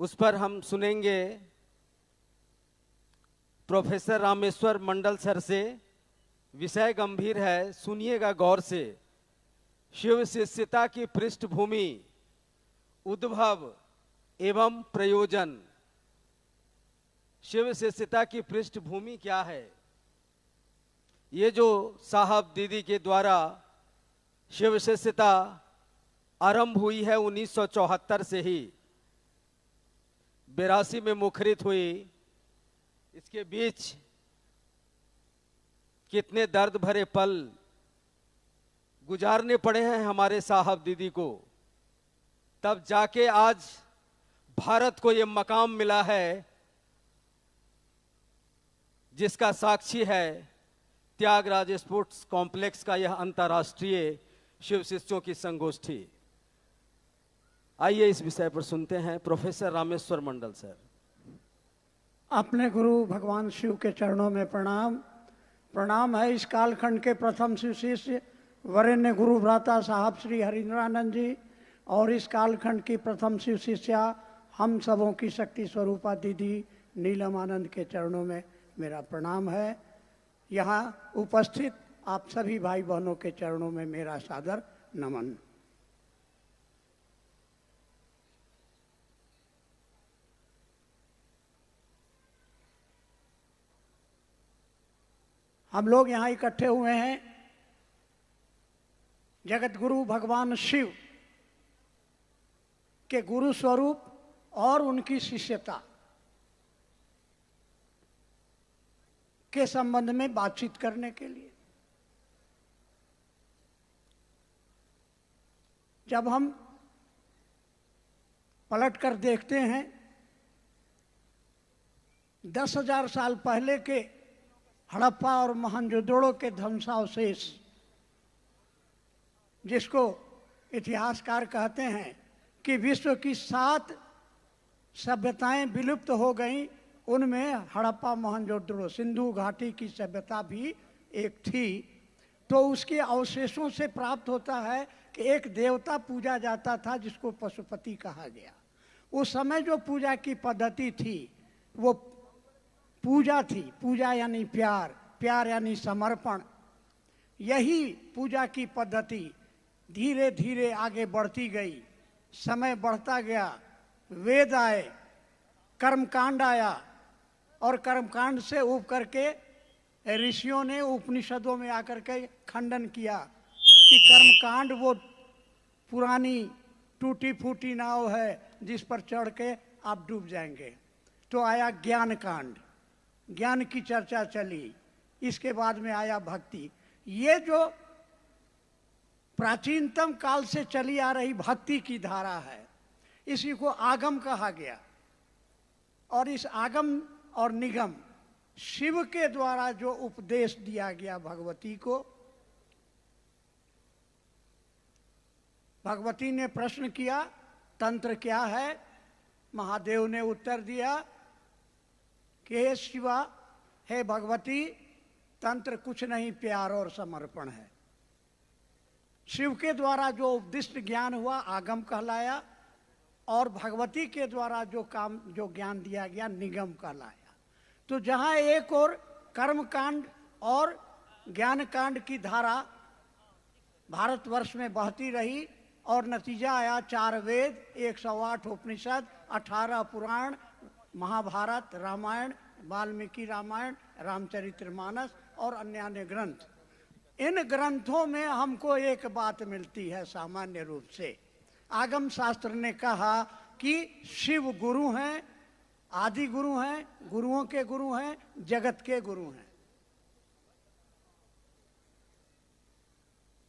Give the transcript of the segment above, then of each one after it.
उस पर हम सुनेंगे प्रोफेसर रामेश्वर मंडल सर से। विषय गंभीर है, सुनिएगा गौर से। शिव शिष्यता की पृष्ठभूमि, उद्भव एवं प्रयोजन। शिव शिष्यता की पृष्ठभूमि क्या है? ये जो साहब दीदी के द्वारा शिव शिष्यता आरंभ हुई है 1974 से ही, 82 में मुखरित हुई। इसके बीच कितने दर्द भरे पल गुजारने पड़े हैं हमारे साहब दीदी को, तब जाके आज भारत को ये मकाम मिला है जिसका साक्षी है त्यागराज स्पोर्ट्स कॉम्प्लेक्स का यह अंतर्राष्ट्रीय शिव शिष्यों की संगोष्ठी। आइए इस विषय पर सुनते हैं प्रोफेसर रामेश्वर मंडल सर। अपने गुरु भगवान शिव के चरणों में प्रणाम। प्रणाम है इस कालखंड के प्रथम शिव शिष्य वरेण्य गुरु भ्राता साहब श्री हरिंद्रानंद जी, और इस कालखंड की प्रथम शिव शिष्या हम सबों की शक्ति स्वरूपा दीदी नीलम आनंद के चरणों में मेरा प्रणाम है। यहाँ उपस्थित आप सभी भाई बहनों के चरणों में मेरा सादर नमन। हम लोग यहाँ इकट्ठे हुए हैं जगत गुरु भगवान शिव के गुरु स्वरूप और उनकी शिष्यता के संबंध में बातचीत करने के लिए। जब हम पलट कर देखते हैं 10,000 साल पहले के हड़प्पा और मोहनजोदड़ो के ध्वंसावशेष, जिसको इतिहासकार कहते हैं कि विश्व की 7 सभ्यताएं विलुप्त हो गईं, उनमें हड़प्पा मोहनजोदड़ो सिंधु घाटी की सभ्यता भी एक थी। तो उसके अवशेषों से प्राप्त होता है कि एक देवता पूजा जाता था जिसको पशुपति कहा गया। उस समय जो पूजा की पद्धति थी वो पूजा थी। पूजा यानी प्यार, प्यार यानी समर्पण। यही पूजा की पद्धति धीरे धीरे आगे बढ़ती गई। समय बढ़ता गया, वेद आए, कर्मकांड आया, और कर्मकांड से उब करके ऋषियों ने उपनिषदों में आकर के खंडन किया कि कर्मकांड वो पुरानी टूटी फूटी नाव है जिस पर चढ़ के आप डूब जाएंगे। तो आया ज्ञान कांड, ज्ञान की चर्चा चली। इसके बाद में आया भक्ति। ये जो प्राचीनतम काल से चली आ रही भक्ति की धारा है, इसी को आगम कहा गया। और इस आगम और निगम, शिव के द्वारा जो उपदेश दिया गया भगवती को, भगवती ने प्रश्न किया तंत्र क्या है? महादेव ने उत्तर दिया कि हे शिवा, हे भगवती, तंत्र कुछ नहीं, प्यार और समर्पण है। शिव के द्वारा जो उपदिष्ट ज्ञान हुआ आगम कहलाया, और भगवती के द्वारा जो ज्ञान दिया गया निगम कहलाया। तो जहाँ एक और कर्मकांड और ज्ञान कांड की धारा भारतवर्ष में बहती रही, और नतीजा आया 4 वेद, 108 उपनिषद, 18 पुराण, महाभारत, रामायण, वाल्मीकि रामायण, रामचरितमानस और अन्य ग्रंथ। इन ग्रंथों में हमको एक बात मिलती है सामान्य रूप से। आगम शास्त्र ने कहा कि शिव गुरु हैं, आदि गुरु हैं, गुरुओं के गुरु हैं, जगत के गुरु हैं।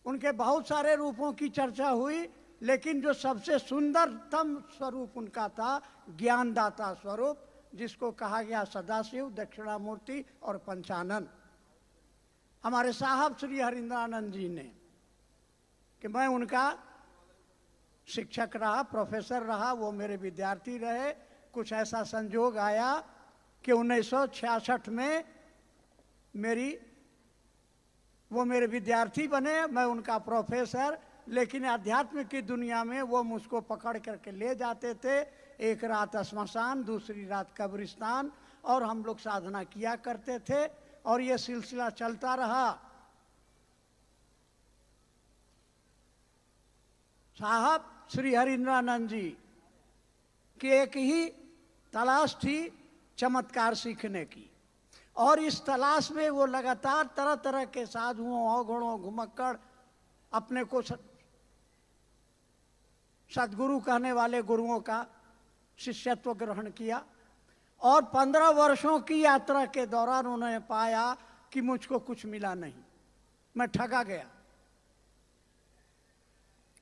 उनके बहुत सारे रूपों की चर्चा हुई, लेकिन जो सबसे सुंदरतम स्वरूप उनका था ज्ञानदाता स्वरूप, जिसको कहा गया सदाशिव, दक्षिणामूर्ति और पंचानन। हमारे साहब श्री हरिंद्रानंद जी ने, कि मैं उनका शिक्षक रहा, प्रोफेसर रहा, वो मेरे विद्यार्थी रहे। कुछ ऐसा संजोग आया कि 1966 में वो मेरे विद्यार्थी बने, मैं उनका प्रोफेसर। लेकिन अध्यात्म की दुनिया में वो मुझको पकड़ करके ले जाते थे एक रात श्मशान, दूसरी रात कब्रिस्तान, और हम लोग साधना किया करते थे और ये सिलसिला चलता रहा। साहब श्री हरिंद्रानंद जी की एक ही तलाश थी चमत्कार सीखने की, और इस तलाश में वो लगातार तरह तरह के साधुओं, अवगुणों, घुमक्कड़, अपने को सदगुरु कहने वाले गुरुओं का शिष्यत्व ग्रहण किया। और 15 वर्षों की यात्रा के दौरान उन्होंने पाया कि मुझको कुछ मिला नहीं, मैं ठगा गया।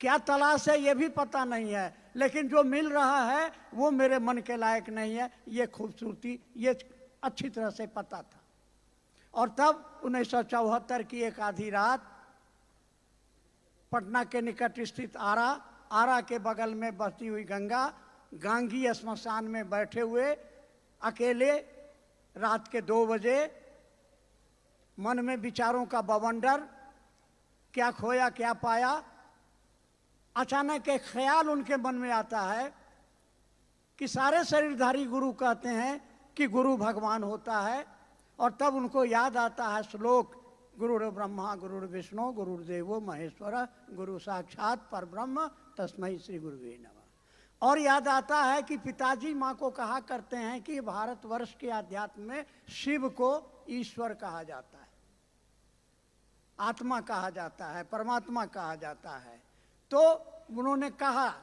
क्या तलाश है ये भी पता नहीं है, लेकिन जो मिल रहा है वो मेरे मन के लायक नहीं है, ये खूबसूरती ये अच्छी तरह से पता था। और तब 1974 की एक आधी रात पटना के निकट स्थित आरा के बगल में बहती हुई गंगा, गांगी श्मशान में बैठे हुए अकेले रात के 2 बजे मन में विचारों का बवंडर, क्या खोया क्या पाया। अचानक एक ख्याल उनके मन में आता है कि सारे शरीरधारी गुरु कहते हैं कि गुरु भगवान होता है, और तब उनको याद आता है श्लोक, गुरुर् ब्रह्मा गुरुर् विष्णु गुरुर्देवो महेश्वर गुरु साक्षात परब्रह्म तस्मै श्री गुरुवे नमः। और याद आता है कि पिताजी माँ को कहा करते हैं कि भारतवर्ष के अध्यात्म में शिव को ईश्वर कहा जाता है, आत्मा कहा जाता है, परमात्मा कहा जाता है। तो उन्होंने कहा,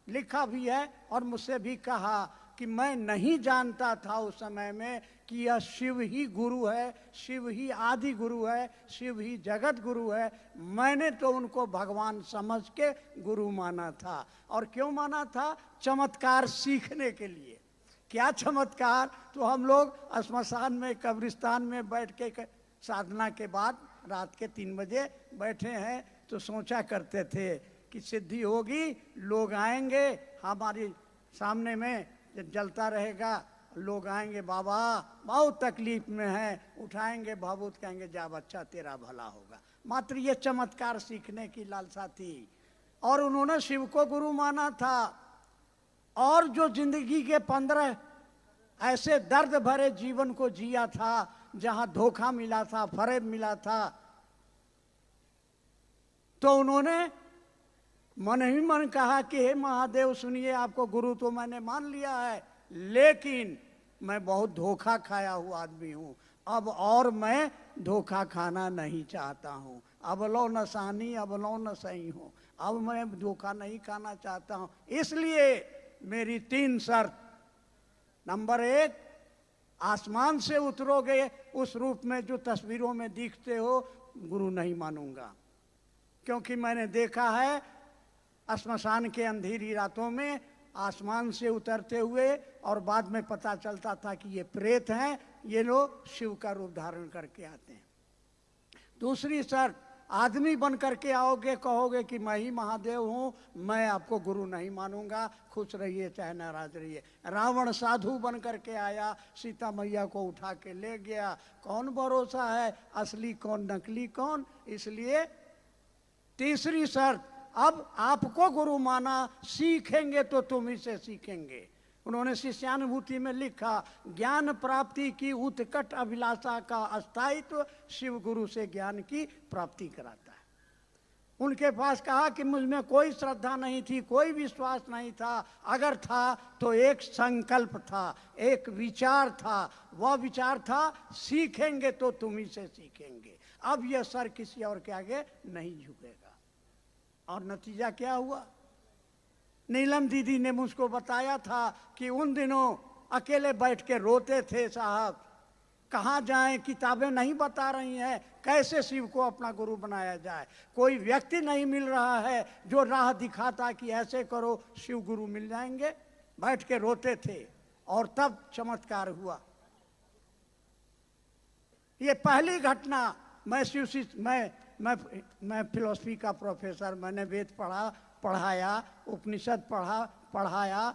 लिखा भी है और मुझसे भी कहा कि मैं नहीं जानता था उस समय में कि यह शिव ही गुरु है, शिव ही आदि गुरु है, शिव ही जगत गुरु है। मैंने तो उनको भगवान समझ के गुरु माना था। और क्यों माना था? चमत्कार सीखने के लिए। क्या चमत्कार? तो हम लोग श्मशान में, कब्रिस्तान में बैठ के साधना के बाद रात के 3 बजे बैठे हैं, तो सोचा करते थे कि सिद्धि होगी, लोग आएंगे हमारे सामने में जलता रहेगा, लोग आएंगे, बाबा बहुत तकलीफ में है, उठाएंगे भावुत, कहेंगे जा बच्चा तेरा भला होगा। मात्र ये चमत्कार सीखने की लालसा थी। और उन्होंने शिव को गुरु माना था। और जो जिंदगी के 15 ऐसे दर्द भरे जीवन को जिया था जहां धोखा मिला था, फरेब मिला था, तो उन्होंने मन ही मन कहा कि हे महादेव सुनिए, आपको गुरु तो मैंने मान लिया है, लेकिन मैं बहुत धोखा खाया हुआ आदमी हूं, अब और मैं धोखा खाना नहीं चाहता हूं। अब लो न सानी अब लो न सही हूं, अब मैं धोखा नहीं खाना चाहता हूं। इसलिए मेरी 3 शर्त। नंबर 1, आसमान से उतरोगे उस रूप में जो तस्वीरों में दिखते हो, गुरु नहीं मानूंगा। क्योंकि मैंने देखा है श्मशान के अंधेरी रातों में आसमान से उतरते हुए, और बाद में पता चलता था कि ये प्रेत हैं, ये लोग शिव का रूप धारण करके आते हैं। दूसरी शर्त, आदमी बन करके आओगे, कहोगे कि मैं ही महादेव हूं, मैं आपको गुरु नहीं मानूंगा, खुश रहिए चाहे नाराज रहिए। रावण साधु बन करके आया, सीता मैया को उठा के ले गया, कौन भरोसा है असली कौन नकली कौन। इसलिए तीसरी शर्त, अब आपको गुरु माना, सीखेंगे तो तुम ही से सीखेंगे। उन्होंने शिष्यानुभूति में लिखा, ज्ञान प्राप्ति की उत्कट अभिलाषा का अस्थायित्व शिव गुरु से ज्ञान की प्राप्ति कराता है। उनके पास कहा कि मुझ में कोई श्रद्धा नहीं थी, कोई विश्वास नहीं था, अगर था तो एक संकल्प था, एक विचार था, वह विचार था सीखेंगे तो तुम ही से सीखेंगे। अब यह सर किसी और के आगे नहीं झुकेगा। और नतीजा क्या हुआ? नीलम दीदी ने मुझको बताया था कि उन दिनों अकेले बैठ के रोते थे, साहब कहाँ जाएं, किताबें नहीं बता रही हैं कैसे शिव को अपना गुरु बनाया जाए, कोई व्यक्ति नहीं मिल रहा है जो राह दिखाता कि ऐसे करो शिव गुरु मिल जाएंगे। बैठ के रोते थे। और तब चमत्कार हुआ। ये पहली घटना। मैं फिलॉसफी का प्रोफेसर, मैंने वेद पढ़ाया, उपनिषद पढ़ाया,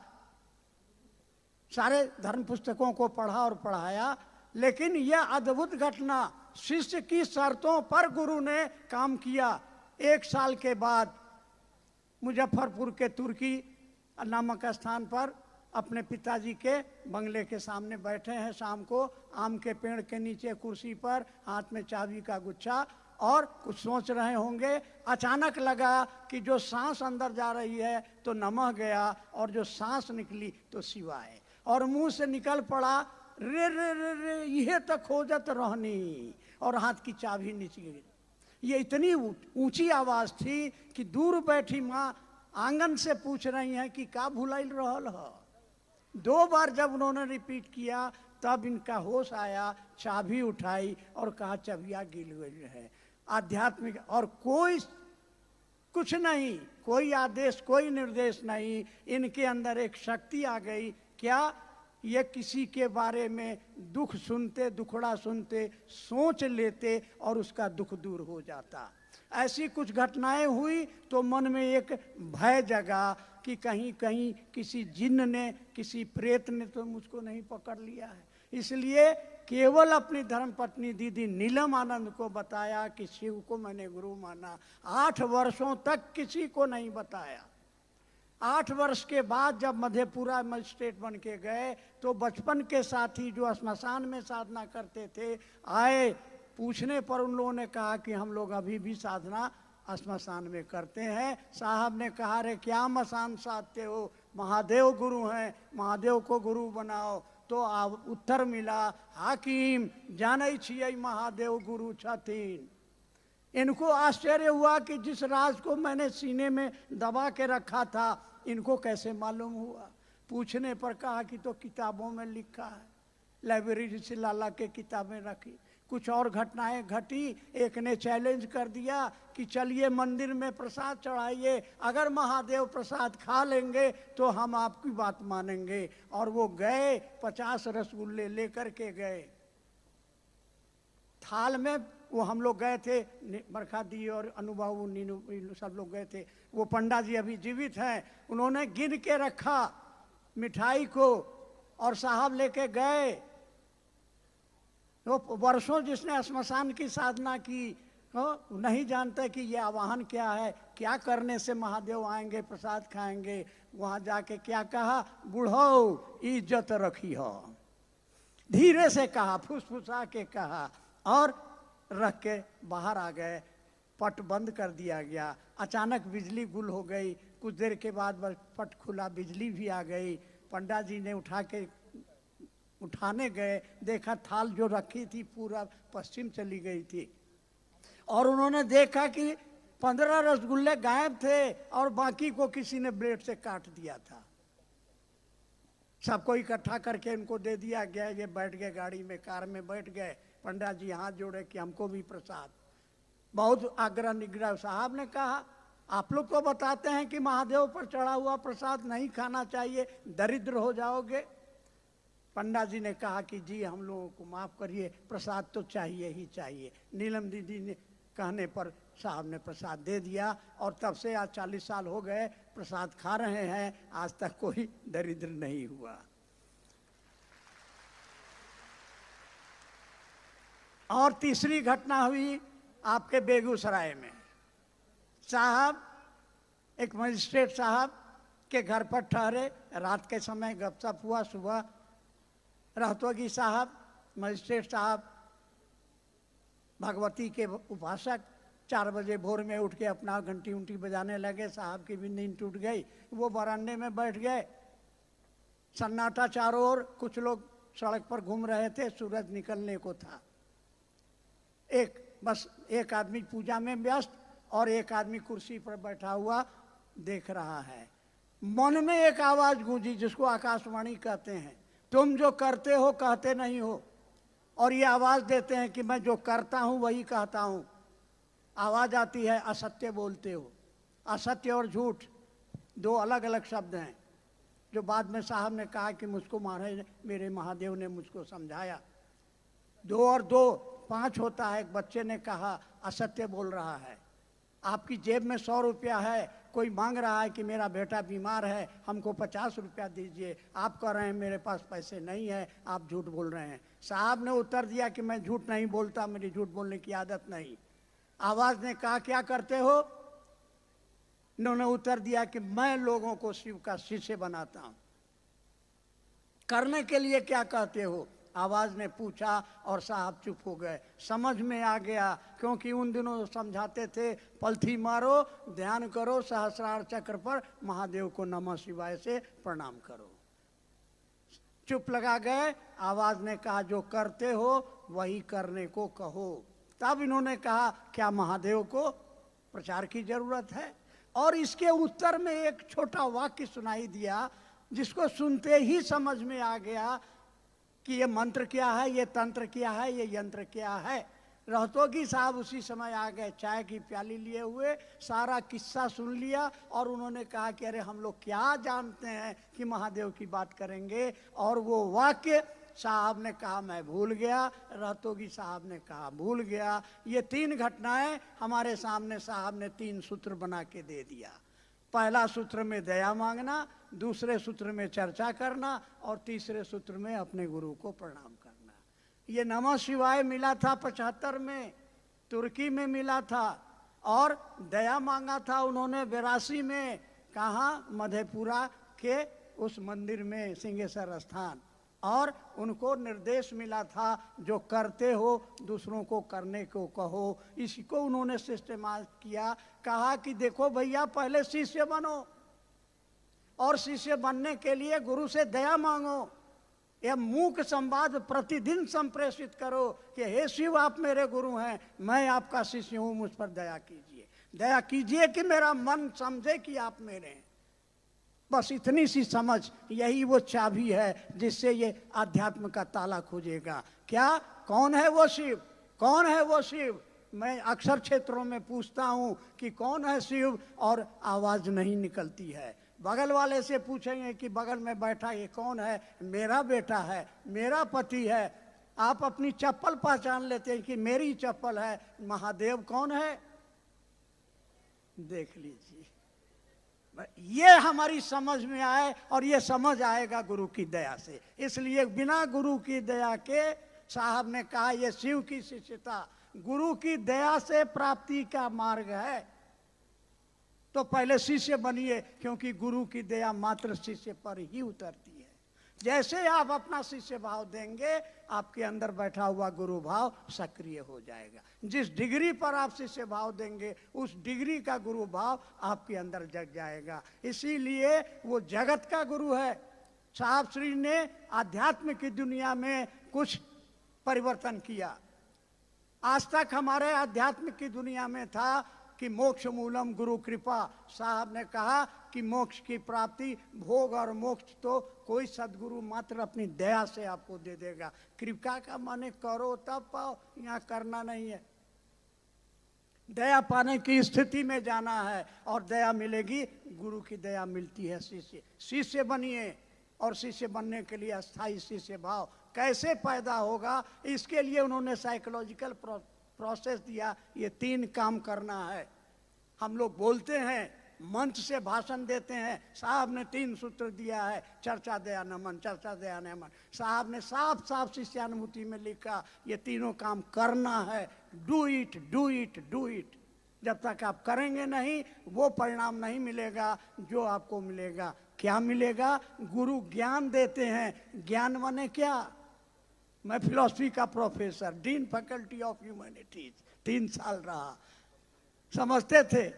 सारे धर्म पुस्तकों को पढ़ा और पढ़ाया, लेकिन यह अद्भुत घटना शिष्य की शर्तों पर गुरु ने काम किया। 1 साल के बाद मुजफ्फरपुर के तुर्की नामक स्थान पर अपने पिताजी के बंगले के सामने बैठे हैं शाम को, आम के पेड़ के नीचे कुर्सी पर, हाथ में चाबी का गुच्छा, और कुछ सोच रहे होंगे। अचानक लगा कि जो सांस अंदर जा रही है तो नमः गया, और जो सांस निकली तो शिवाय, और मुंह से निकल पड़ा रे रे रे रे, यह तो खोजत रहनी, और हाथ की चाबी नीचे गिरी। ये इतनी ऊंची आवाज थी कि दूर बैठी माँ आंगन से पूछ रही हैं कि का भुलाइल रहल है। 2 बार जब उन्होंने रिपीट किया तब इनका होश आया, चाबी उठाई और कहा चाबिया गिल गई है। आध्यात्मिक, और कोई कुछ नहीं, कोई आदेश, कोई निर्देश नहीं, इनके अंदर एक शक्ति आ गई। क्या? ये किसी के बारे में दुख सुनते, दुखड़ा सुनते, सोच लेते और उसका दुख दूर हो जाता। ऐसी कुछ घटनाएं हुई तो मन में एक भय जगा कि कहीं कहीं किसी जिन्न ने, किसी प्रेत ने तो मुझको नहीं पकड़ लिया है। इसलिए केवल अपनी धर्मपत्नी दीदी नीलम आनंद को बताया कि शिव को मैंने गुरु माना। 8 वर्षों तक किसी को नहीं बताया। 8 वर्ष के बाद जब मधेपुरा मजिस्ट्रेट बन के गए तो बचपन के साथी जो श्मशान में साधना करते थे आए, पूछने पर उन लोगों ने कहा कि हम लोग अभी भी साधना श्मशान में करते हैं। साहब ने कहा रे क्या मसान साधते हो, महादेव गुरु हैं, महादेव को गुरु बनाओ। तो उत्तर मिला, हाकिम जानै छियै महादेव गुरु छथिन। इनको आश्चर्य हुआ कि जिस राज को मैंने सीने में दबा के रखा था इनको कैसे मालूम हुआ। पूछने पर कहा कि तो किताबों में लिखा है, लाइब्रेरी से लाला के किताबें रखी। कुछ और घटनाएं घटी। एक ने चैलेंज कर दिया कि चलिए मंदिर में प्रसाद चढ़ाइए, अगर महादेव प्रसाद खा लेंगे तो हम आपकी बात मानेंगे। और वो गए, 50 रसगुल्ले लेकर के गए थाल में। वो हम लोग गए थे, बरखा दी और अनुभव नीनू सब लोग गए थे। वो पंडा जी अभी जीवित हैं, उन्होंने गिन के रखा मिठाई को और साहब लेके गए। वो वर्षों जिसने श्मशान की साधना की नहीं जानता कि ये आवाहन क्या है, क्या करने से महादेव आएंगे, प्रसाद खाएंगे। वहां जाके क्या कहा, बूढ़ो इज्जत रखी हो, धीरे से कहा, फुसफुसा के कहा और रख के बाहर आ गए। पट बंद कर दिया गया। अचानक बिजली गुल हो गई। कुछ देर के बाद बस पट खुला, बिजली भी आ गई। पंडा जी ने उठाने गए, देखा थाल जो रखी थी पूरा पश्चिम चली गई थी। और उन्होंने देखा कि 15 रसगुल्ले गायब थे और बाकी को किसी ने ब्लेड से काट दिया था। सबको इकट्ठा करके इनको दे दिया गया। ये बैठ गए गाड़ी में, कार में बैठ गए। पंडा जी हाथ जोड़े कि हमको भी प्रसाद। बहुत आग्रह निग्रह। साहब ने कहा आप लोग को बताते हैं कि महादेव पर चढ़ा हुआ प्रसाद नहीं खाना चाहिए, दरिद्र हो जाओगे। पंडा जी ने कहा कि जी हम लोगों को माफ करिए, प्रसाद तो चाहिए ही चाहिए। नीलम दीदी ने कहने पर साहब ने प्रसाद दे दिया और तब से आज 40 साल हो गए प्रसाद खा रहे हैं। आज तक कोई दरिद्र नहीं हुआ। और तीसरी घटना हुई आपके बेगूसराय में। साहब, एक मजिस्ट्रेट साहब के घर पर ठहरे, रात के समय गपशप हुआ। सुबह रहतोगी साहब, मजिस्ट्रेट साहब भगवती के उपासक 4 बजे भोर में उठ के अपना घंटी उंटी बजाने लगे। साहब की भी नींद टूट गई। वो बरामदे में बैठ गए। सन्नाटा चारों ओर, कुछ लोग सड़क पर घूम रहे थे, सूरज निकलने को था। बस एक आदमी पूजा में व्यस्त और एक आदमी कुर्सी पर बैठा हुआ देख रहा है। मन में एक आवाज गूंजी जिसको आकाशवाणी कहते हैं, तुम जो करते हो कहते नहीं हो। और ये आवाज देते हैं कि मैं जो करता हूं वही कहता हूं। आवाज आती है असत्य बोलते हो। असत्य और झूठ 2 अलग अलग शब्द हैं जो बाद में साहब ने कहा कि मुझको मेरे महादेव ने मुझको समझाया। 2 और 2 5 होता है। एक बच्चे ने कहा असत्य बोल रहा है। आपकी जेब में 100 रुपया है, कोई मांग रहा है कि मेरा बेटा बीमार है, हमको 50 रुपया दीजिए। आप कह रहे हैं मेरे पास पैसे नहीं है, आप झूठ बोल रहे हैं। साहब ने उत्तर दिया कि मैं झूठ नहीं बोलता, मेरी झूठ बोलने की आदत नहीं। आवाज ने कहा क्या करते हो? उन्होंने उत्तर दिया कि मैं लोगों को शिव का शिष्य बनाता हूं। करने के लिए क्या कहते हो? आवाज ने पूछा और साहब चुप हो गए। समझ में आ गया, क्योंकि उन दिनों समझाते थे पलथी मारो, ध्यान करो, सहस्रार चक्र पर महादेव को नमः शिवाय से प्रणाम करो। चुप लगा गए। आवाज ने कहा जो करते हो वही करने को कहो। तब इन्होंने कहा क्या महादेव को प्रचार की जरूरत है? और इसके उत्तर में एक छोटा वाक्य सुनाई दिया, जिसको सुनते ही समझ में आ गया कि ये मंत्र क्या है, ये तंत्र क्या है, ये यंत्र क्या है। रहतोगी साहब उसी समय आ गए, चाय की प्याली लिए हुए, सारा किस्सा सुन लिया और उन्होंने कहा कि अरे हम लोग क्या जानते हैं कि महादेव की बात करेंगे। और वो वाक्य साहब ने कहा मैं भूल गया, रहतोगी साहब ने कहा भूल गया। ये तीन घटनाएं हमारे सामने साहब ने तीन सूत्र बना के दे दिया। पहला सूत्र में दया मांगना, दूसरे सूत्र में चर्चा करना और तीसरे सूत्र में अपने गुरु को प्रणाम करना। ये नमः शिवाय मिला था 75 में, तुर्की में मिला था, और दया मांगा था उन्होंने 82 में। कहाँ? मधेपुरा के उस मंदिर में, सिंहेश्वर स्थान। और उनको निर्देश मिला था जो करते हो दूसरों को करने को कहो। इसको उन्होंने सिस्टमाइज किया, कहा कि देखो भैया पहले शिष्य बनो और शिष्य बनने के लिए गुरु से दया मांगो। यह मूक संवाद प्रतिदिन संप्रेषित करो कि हे शिव आप मेरे गुरु हैं, मैं आपका शिष्य हूं, मुझ पर दया कीजिए। दया कीजिए कि मेरा मन समझे कि आप मेरे हैं। बस इतनी सी समझ, यही वो चाबी है जिससे ये आध्यात्म का ताला खुजेगा। क्या? कौन है वो शिव? कौन है वो शिव? मैं अक्सर क्षेत्रों में पूछता हूँ कि कौन है शिव, और आवाज नहीं निकलती है। बगल वाले से पूछेंगे कि बगल में बैठा ये कौन है? मेरा बेटा है, मेरा पति है। आप अपनी चप्पल पहचान लेते हैं कि मेरी चप्पल है। महादेव कौन है? देख लीजिए। ये हमारी समझ में आए, और ये समझ आएगा गुरु की दया से। इसलिए बिना गुरु की दया के, साहब ने कहा ये शिव की शिष्यता गुरु की दया से प्राप्ति का मार्ग है। तो पहले शिष्य बनिए, क्योंकि गुरु की दया मात्र शिष्य पर ही उतरती है। जैसे आप अपना शिष्य भाव देंगे, आपके अंदर बैठा हुआ गुरु भाव सक्रिय हो जाएगा। जिस डिग्री पर आप शिष्य भाव देंगे, उस डिग्री का गुरु भाव आपके अंदर जग जाएगा। इसीलिए वो जगत का गुरु है। साहब श्री ने आध्यात्म की दुनिया में कुछ परिवर्तन किया। आज तक हमारे आध्यात्म की दुनिया में था कि मोक्ष मूलम गुरु कृपा। साहब ने कहा कि मोक्ष की प्राप्ति, भोग और मोक्ष तो कोई सदगुरु मात्र अपनी दया से आपको दे देगा। कृपा का माने करो तब पाओ, यहाँ करना नहीं है। दया पाने की स्थिति में जाना है, और दया मिलेगी, गुरु की दया मिलती है। शिष्य बनिए, और शिष्य बनने के लिए अस्थाई शिष्य भाव कैसे पैदा होगा, इसके लिए उन्होंने साइकोलॉजिकल प्रोसेस दिया। ये तीन काम करना है। हम लोग बोलते हैं, मंच से भाषण देते हैं, साहब ने तीन सूत्र दिया है, चर्चा दया नमन, चर्चा दया नमन। साहब ने साफ साफ शिष्यानुभूति में लिखा ये तीनों काम करना है। Do it, do it, do it. जब तक आप करेंगे नहीं, वो परिणाम नहीं मिलेगा जो आपको मिलेगा। क्या मिलेगा? गुरु ज्ञान देते हैं। ज्ञान माने क्या? मैं फिलॉसफी का professor, dean faculty of humanities 3 साल रहा, समझते थे।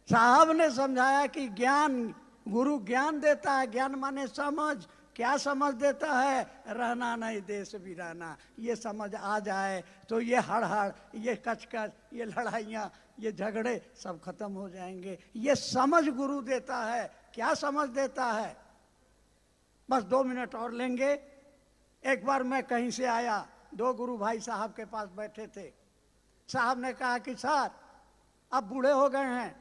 साहब ने समझाया कि ज्ञान, गुरु ज्ञान देता है। ज्ञान माने समझ। क्या समझ देता है? रहना नहीं देश वीराना। ये समझ आ जाए तो ये हड़हड़, ये कचकच, ये लड़ाइयाँ, ये झगड़े सब खत्म हो जाएंगे। ये समझ गुरु देता है। क्या समझ देता है? बस 2 मिनट और लेंगे। एक बार मैं कहीं से आया, 2 गुरु भाई साहब के पास बैठे थे। साहब ने कहा कि सर अब बूढ़े हो गए हैं,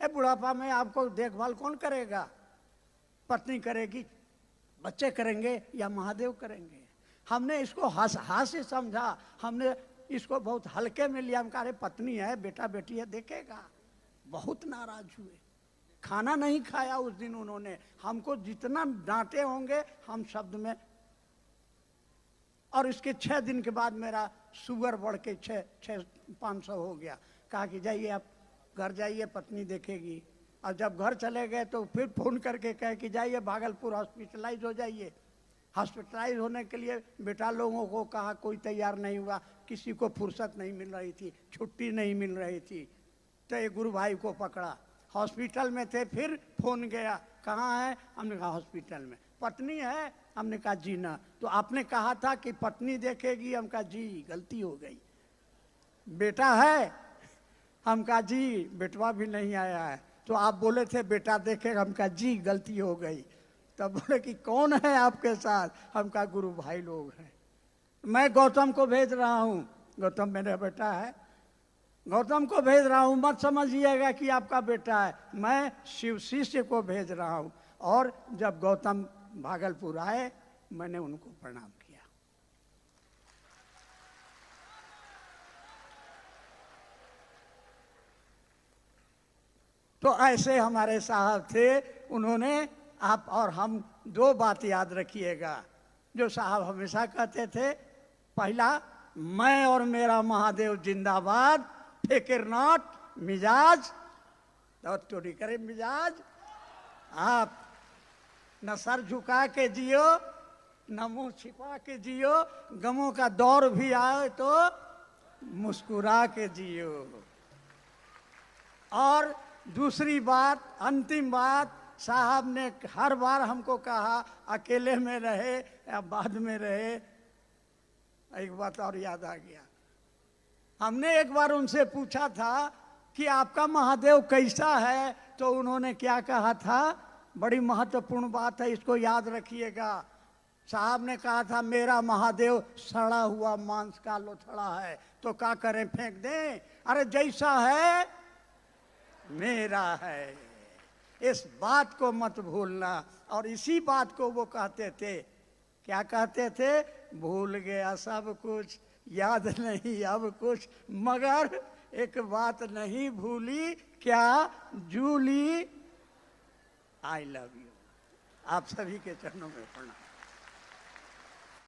बुढ़ापा में आपको देखभाल कौन करेगा? पत्नी करेगी, बच्चे करेंगे, या महादेव करेंगे? हमने इसको हंस से समझा, हमने इसको बहुत हल्के में लिया। हम कहा पत्नी है, बेटा बेटी है, देखेगा। बहुत नाराज हुए। खाना नहीं खाया उस दिन उन्होंने। हमको जितना डांटे होंगे हम शब्द में। और इसके 6 दिन के बाद मेरा शुगर बढ़ के 500 हो गया। कहा कि जाइए आप घर जाइए, पत्नी देखेगी। और जब घर चले गए तो फिर फोन करके कहे कि जाइए भागलपुर हॉस्पिटलाइज हो जाइए। हॉस्पिटलाइज होने के लिए बेटा लोगों को कहा, कोई तैयार नहीं हुआ, किसी को फुर्सत नहीं मिल रही थी, छुट्टी नहीं मिल रही थी। तो एक गुरु भाई को पकड़ा, हॉस्पिटल में थे, फिर फोन गया, कहाँ है? हमने कहा हॉस्पिटल में। पत्नी है? हमने कहा जी ना। तो आपने कहा था कि पत्नी देखेगी, हम कहा जी गलती हो गई। बेटा है? हम कहा जी बेटवा भी नहीं आया है। तो आप बोले थे बेटा देखेगा, हम कहा जी गलती हो गई। तब बोले कि कौन है आपके साथ? हम कहा गुरु भाई लोग हैं। मैं गौतम को भेज रहा हूँ। गौतम मेरा बेटा है, गौतम को भेज रहा हूँ, मत समझिएगा कि आपका बेटा है, मैं शिव शिष्य को भेज रहा हूँ। और जब गौतम भागलपुर आए, मैंने उनको प्रणाम किया। तो ऐसे हमारे साहब थे। उन्होंने, आप और हम दो बात याद रखिएगा जो साहब हमेशा कहते थे। पहला, मैं और मेरा महादेव जिंदाबाद, फिक्र नॉट मिजाज, और चोरी करे मिजाज। आप न सर झुका के जियो, न मुंह छिपा के जियो, गमों का दौर भी आए तो मुस्कुरा के जियो। और दूसरी बात, अंतिम बात, साहब ने हर बार हमको कहा, अकेले में रहे या बाद में रहे। एक बात और याद आ गया, हमने एक बार उनसे पूछा था कि आपका महादेव कैसा है, तो उन्होंने क्या कहा था? बड़ी महत्वपूर्ण बात है, इसको याद रखिएगा। साहब ने कहा था मेरा महादेव सड़ा हुआ मांस का लोथड़ा है, तो क्या करें, फेंक दें? अरे जैसा है मेरा है, इस बात को मत भूलना। और इसी बात को वो कहते थे, क्या कहते थे? भूल गया सब कुछ, याद नहीं अब कुछ, मगर एक बात नहीं भूली, क्या? Julie, I love you. आप सभी के चरणों में प्रणाम।